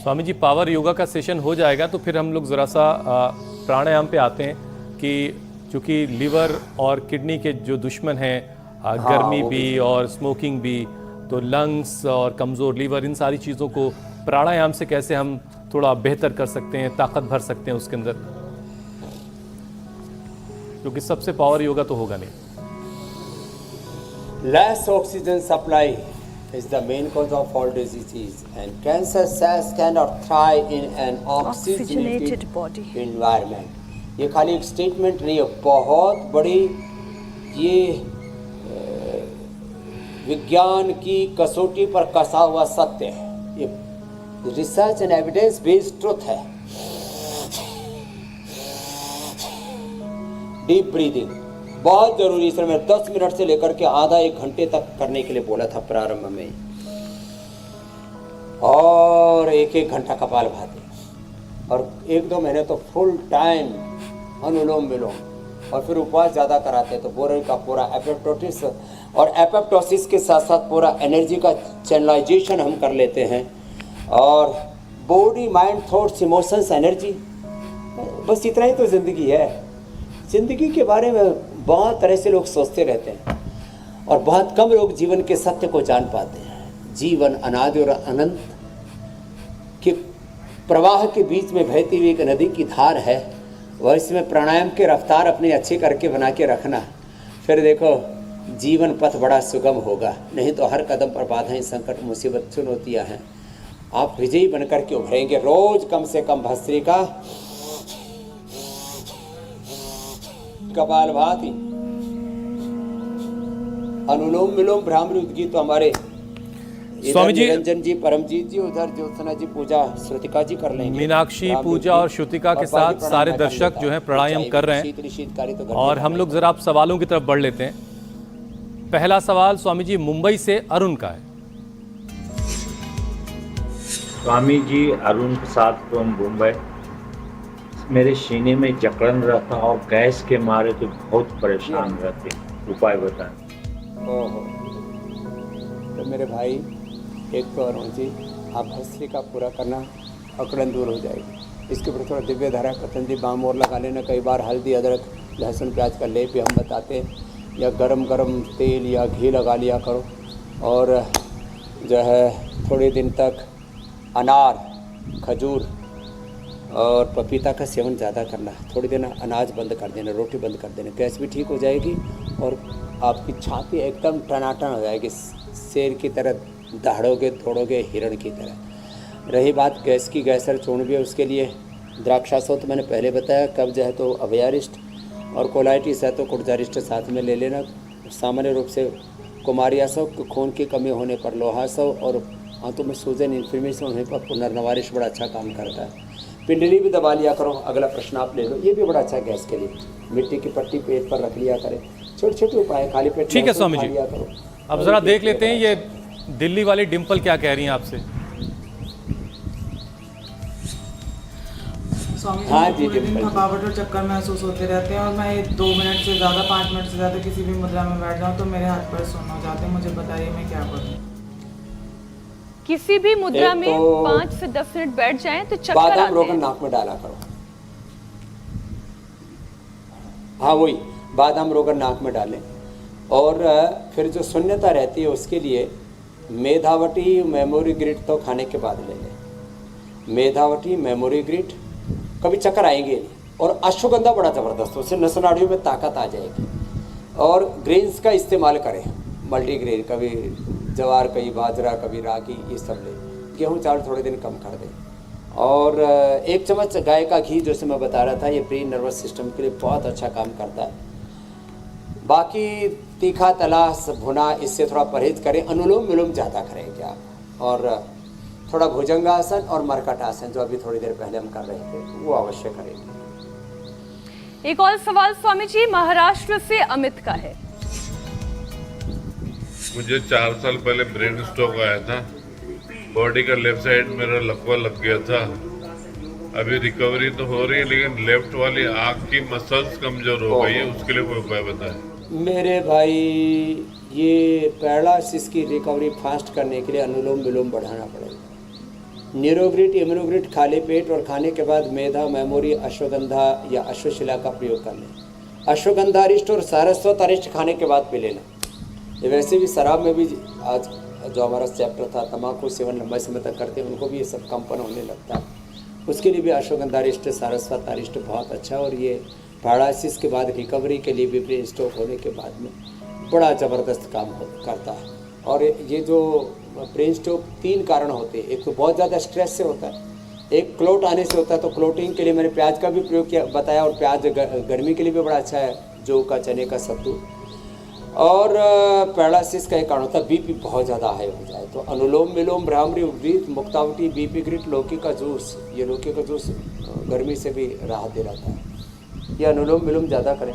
Swami ji, power yoga का session हो जाएगा तो फिर हम लोग ज़रा सा प्राणायाम पे आते हैं कि चूँकि लीवर और किडनी के जो दुश्मन हैं, गर्मी भी और स्मोकिंग भी, तो लंग्स और कमज़ोर लीवर, इन सारी चीज़ों को प्राणायाम से कैसे हम थोड़ा बेहतर कर सकते हैं, ताकत भर सकते हैं उसके अंदर, क्योंकि सबसे पावर योगा तो होगा नहीं। Less oxygen supply is the main cause of all diseases, and cancer cells cannot thrive in an oxygenated body environment. ये खाली एक स्टेटमेंट नहीं है, बहुत बड़ी ये विज्ञान की कसौटी पर कसा हुआ सत्य है। ये research and evidence based truth है। डीप ब्रीदिंग बहुत जरूरी है। मैं 10 मिनट से लेकर के आधा 1 घंटे तक करने के लिए बोला था प्रारंभ में, और 1-1 घंटा कपालभाति, और 1-2 महीने तो फुल टाइम अनुलोम विलोम, और फिर उपवास ज़्यादा कराते तो पूरे का पूरा एपोप्टोसिस, और एपोप्टोसिस के साथ साथ पूरा एनर्जी का चैनलाइजेशन हम कर लेते हैं, और body mind thoughts emotions energy, बस इतना ही तो ज़िंदगी है। ज़िंदगी के बारे में बहुत तरह से लोग सोचते रहते हैं, और बहुत कम लोग जीवन के सत्य को जान पाते हैं। जीवन अनादि और अनंत के प्रवाह के बीच में बहती हुई एक नदी की धार है, वह इसमें प्राणायाम के रफ्तार अपने अच्छे करके बना के रखना, फिर देखो जीवन पथ बड़ा सुगम होगा। नहीं तो हर कदम पर बाधाएं, संकट, मुसीबत, चुनौतियाँ हैं। आप विजयी बनकर के उभरेंगे। रोज कम से कम भस्त्रिका, कपालभाति, अनुलोम विलोम, भ्रामरी उद्गीत तो हमारे स्वामी जी, निरंजन जी, परमजीत जी, उधर ज्योत्सना जी पूजा, श्रुतिका जी कर लेंगे। मीनाक्षी पूजा और श्रुतिका के साथ सारे दर्शक जो हैं प्राणायाम कर रहे हैं, और हम लोग जरा आप सवालों की तरफ बढ़ लेते हैं। पहला सवाल स्वामी जी मुंबई से अरुण का है। स्वामी जी, अरुण प्रसाद फ्रॉम मुंबई। मेरे सीने में जकड़न रहता और गैस के मारे तो बहुत परेशान रहते, उपाय बताएं। ओहो, तो मेरे भाई एक तो अरुण जी, आप भस्त्रिका पूरा करना, अकड़न दूर हो जाएगी। इसके ऊपर थोड़ा दिव्य धारा, पतंजलि बाम और लगा लेना। कई बार हल्दी, अदरक, लहसुन, प्याज का लेप भी हम बताते हैं, या गरम गरम तेल या घी लगा लिया करो। और जो है थोड़े दिन तक अनार, खजूर और पपीता का सेवन ज़्यादा करना। थोड़ी देर अनाज बंद कर देना, रोटी बंद कर देना, गैस भी ठीक हो जाएगी, और आपकी छाती एकदम टनाटन हो जाएगी, शेर की तरह दहाड़ोगे, दौड़ोगे, हिरण की तरह। रही बात गैस की, गैसर चूर्ण भी है, उसके लिए द्राक्षासव तो मैंने पहले बताया। कब्ज है तो अभयारिष्ट, और कोलाइटिस है तो कुर्जारिष्ट साथ में ले लेना। सामान्य रूप से कुमारियासव, खून की कमी होने पर लोहासव, और हाथों में सूजन, इन्फ्लेमेशन होने पर पुनर्नवारिश बड़ा अच्छा काम करता है। पिंडली भी दबा लिया करो। अगला प्रश्न आप ले लो, ये भी बड़ा अच्छा है गैस के लिए। मिट्टी की पट्टी पेट पर रख लिया करें। छोटे छोटे उपाय, खाली पेट ठीक है स्वामी जी। अब जरा देख लेते हैं ये दिल्ली वाली डिम्पल क्या कह रही हैं आपसे। स्वामी हाँ जी, जी, पूरे दिन डिम्पल। थकावट और चक्कर महसूस होते रहते हैं, और मैं 2 मिनट से ज़्यादा, 5 मिनट से ज़्यादा किसी भी मुद्रा में बैठ जाऊँ तो मेरे हाथ पैर सुन्न हो जाते हैं। मुझे बताइए मैं क्या करूँ। किसी भी मुद्रा एक में तो 5 से 10 मिनट बैठ जाएं तो चक्कर बादाम आते रोगन हैं। नाक में डाला करो। हाँ वही, बादाम रोगन नाक में डालें। और फिर जो शून्यता रहती है उसके लिए मेधावटी, मेमोरी ग्रिड तो खाने के बाद ले लें। मेधावटी, मेमोरी ग्रिड, कभी चक्कर आएंगे नहीं। और अश्वगंधा बड़ा ज़बरदस्त, उससे नस नाड़ियों में ताकत आ जाएगी। और ग्रेन्स का इस्तेमाल करें, मल्टीग्रेन, कभी जवार, कभी बाजरा, कभी रागी, ये सब लें। गेहूँ चावल थोड़े दिन कम कर दें। और 1 चम्मच गाय का घी, जैसे मैं बता रहा था, ये प्री नर्वस सिस्टम के लिए बहुत अच्छा काम करता है। बाकी तीखा, तला, भुना, इससे थोड़ा परहेज करें। अनुलोम विलोम ज़्यादा करेंगे आप, और थोड़ा भुजंगासन और मरकटासन, जो अभी थोड़ी देर पहले हम कर रहे थे, वो अवश्य करेंगे। एक और सवाल स्वामी जी महाराष्ट्र से अमित का है। मुझे 4 साल पहले ब्रेन स्ट्रोक आया था। बॉडी का लेफ्ट साइड मेरा लकवा लग गया था। अभी रिकवरी तो हो रही है, लेकिन लेफ्ट वाली आँख की मसल्स कमजोर हो गई है, उसके लिए कोई उपाय बताएं। मेरे भाई, ये पैरालिसिस की रिकवरी फास्ट करने के लिए अनुलोम विलोम बढ़ाना पड़ेगा। न्यूरोग्रिट इम्यूनोग्रिट खाली पेट और खाने के बाद मेधा मेमोरी अश्वगंधा या अश्वशिला का प्रयोग कर लें। अश्वगंधा अरिष्ट और सारस्वत अरिष्ट खाने के बाद पी लेना। ये वैसे भी शराब में भी आज जो हमारा चैप्टर था तंबाकू सेवन लंबे समय तक करते हैं उनको भी ये सब कंपन होने लगता है, उसके लिए भी अश्वगंधा अरिष्ट सारस्वत अरिष्ट बहुत अच्छा। और ये पैरालिसिस के बाद रिकवरी के लिए भी ब्रेन स्ट्रोक होने के बाद में बड़ा ज़बरदस्त काम करता है। और ये जो ब्रेन स्ट्रोक 3 कारण होते हैं। एक तो बहुत ज़्यादा स्ट्रेस से होता है, एक क्लोट आने से होता है। तो क्लोटिंग के लिए मैंने प्याज का भी प्रयोग किया बताया, और प्याज गर्मी के लिए भी बड़ा अच्छा है, जौ का चने का सत्तू। और पैरालिसिस का एक कारण होता है बीपी बहुत ज़्यादा हाई हो जाए, तो अनुलोम विलोम भ्रामरी उद्गीत मुक्तावटी बीपी ग्रिट लौकी का जूस, ये लौकी का जूस गर्मी से भी राहत दे रहता है। ये अनुलोम विलोम ज़्यादा करें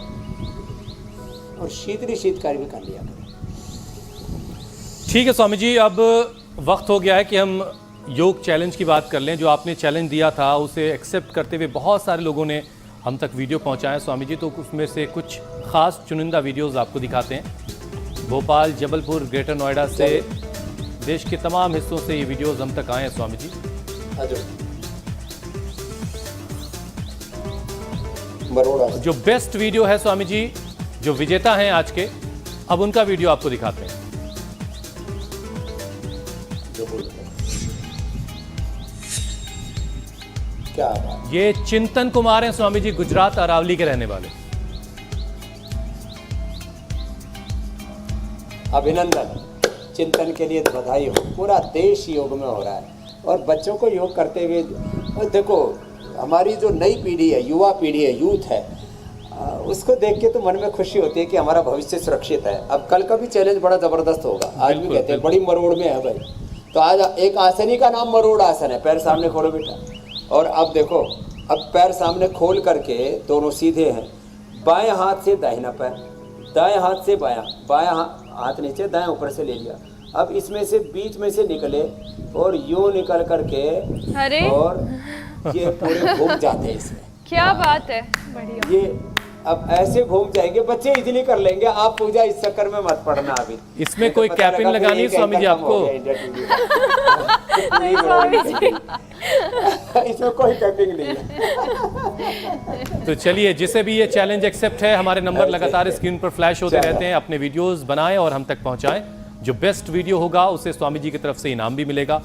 और शीतकारी भी कर लिया करें। ठीक है स्वामी जी, अब वक्त हो गया है कि हम योग चैलेंज की बात कर लें। जो आपने चैलेंज दिया था उसे एक्सेप्ट करते हुए बहुत सारे लोगों ने हम तक वीडियो पहुंचाए स्वामी जी, तो उसमें से कुछ खास चुनिंदा वीडियोस आपको दिखाते हैं। भोपाल, जबलपुर, ग्रेटर नोएडा से, देश के तमाम हिस्सों से ये वीडियोस हम तक आए हैं स्वामी जी। जो बेस्ट वीडियो है स्वामी जी, जो विजेता हैं आज के, अब उनका वीडियो आपको दिखाते हैं। क्या बात। ये चिंतन कुमार हैं स्वामी जी, गुजरात अरावली के रहने वाले। अभिनंदन, चिंतन के लिए बधाई हो। पूरा देश योग में हो रहा है और बच्चों को योग करते हुए, और देखो हमारी जो नई पीढ़ी है, युवा पीढ़ी है, यूथ है, उसको देख के तो मन में खुशी होती है कि हमारा भविष्य सुरक्षित है। अब कल का भी चैलेंज बड़ा ज़बरदस्त होगा। आज भी कहते हैं बड़ी मरोड़ में है भाई, तो आज एक आसनी का नाम मरोड़ आसन है। पैर सामने खोलो बेटा, और अब देखो, अब पैर सामने खोल करके दोनों सीधे हैं। बाएं हाथ से दाहिना पैर, दाएं हाथ से बायां, बायां हाथ नीचे, दाएं ऊपर से ले लिया। अब इसमें से बीच में से निकले और यूं निकल करके, अरे और ये पूरे घूम जाते हैं इसमें। क्या बात है, बढ़िया। ये अब ऐसे घूम जाएंगे, बच्चे इजीली कर लेंगे। आप पूजा इस चक्कर में मत पड़ना अभी। इसमें कोई कैपिंग लगानी है स्वामी जी आपको? नहीं स्वामी जी, इसमें कोई कैपिंग नहीं है। तो चलिए, जिसे भी ये चैलेंज एक्सेप्ट है, हमारे नंबर लगातार स्क्रीन पर फ्लैश होते रहते हैं। अपने वीडियोस बनाएं और हम तक पहुंचाएं। जो बेस्ट वीडियो होगा उसे स्वामी जी की तरफ से इनाम भी मिलेगा।